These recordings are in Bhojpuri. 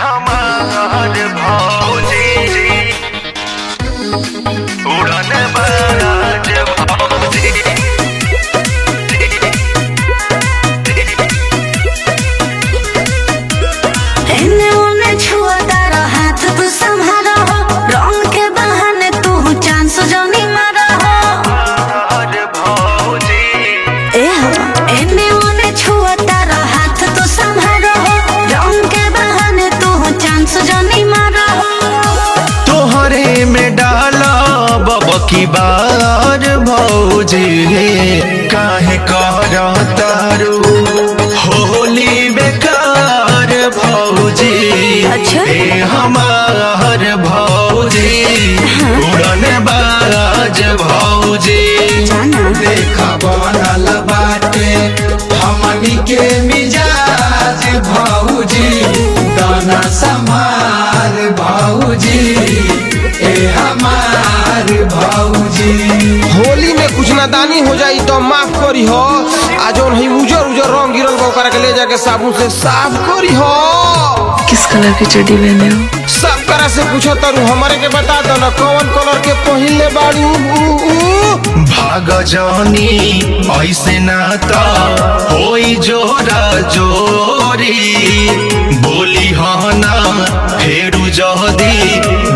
हमार भौजी उड़न बाज भौजी। एने ओने छुआ तारा हाथ तू संभारा हो, रंग के बहाने तू चांस जोनी मारा हो। भौजी ए हो एने ओने छुआ तारा हाथ तू संभारा हो, रंग के बहाने तू चांस जोनी मारा हो। तोहरे में डाला बबकी बार भौजी काहे करतारू होली बेकार भौजी। अच्छा? ए हमार भौजी उड़न बाज भौजी। जाना देखा बनल बाटे हमनी के मिजाज भौजी, दाना संभार भौजी ए हमार भौजी। होली में कुछ नादानी हो जाई तो माफ करी हो। आज जौन है उजर उजर रंग गिरल बा ओकरा के ले जाके साबुन से साफ करी हो। किस कलर की चड्डी पहने हो? सब करा से पूछो तारू हमारे के बता दो ना कौन कलर के पहिनले बाड़ू। भाग जानी ऐसे नाता होई जोरा जोरी बोली हना फेरू जदी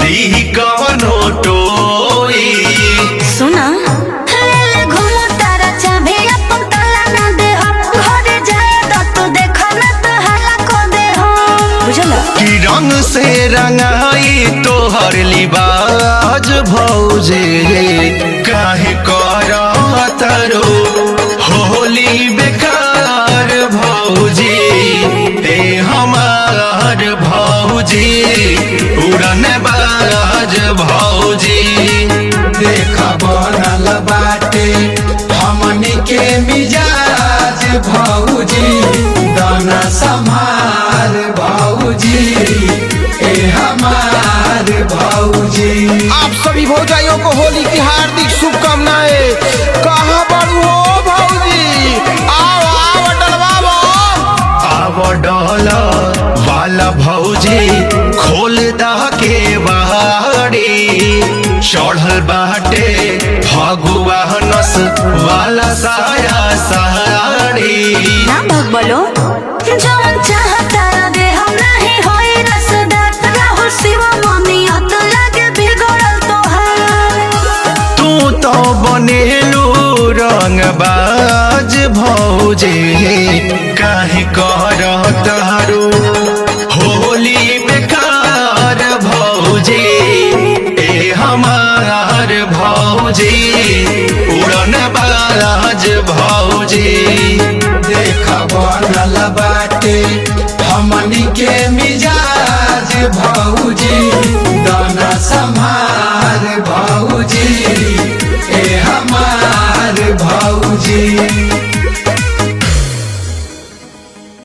दी कवनो टोई। सुना ले घूमो तारा चाबी अपन ताला ना दे हो, घरे जाए तो तू देखो ना तो हल्ला को दे हो। बुझला कि रंग से रंगाई तोहर लिबाज भौजे काहे करतारो होली बेकार भौजी। ए हमार भौजी उड़न बाज भौजी। देखा बनल बाटे हमनी के मिजाज भौजी, दाना संभार भौजी ए हमार भौजी। आप सभी भौजाइयों को होली की हार्दिक शुभकामनाएं। कहाँ बाड़ू हो भौजी? आओ आओ डलवाओ। आव डोला वाला भौजी खोल दा के बाड़ी चढ़ल बाटे फगुआ नस वाला साया साड़ी। ना भग बोलो जवन चाहता दे हम नहीं होई रसदार। राहुल शिव मम्मी अत लगे बिगड़ल तोहार। तू तो बनेलू रंगबाज भौजी काहे करतारू होली बेकार भौजी। ए हमार भौजी उड़न बाज भौजी। देखा बनल बाटे हमनी के मिजाज भौजी, दाना संभार भौजी ए हमार भौजी।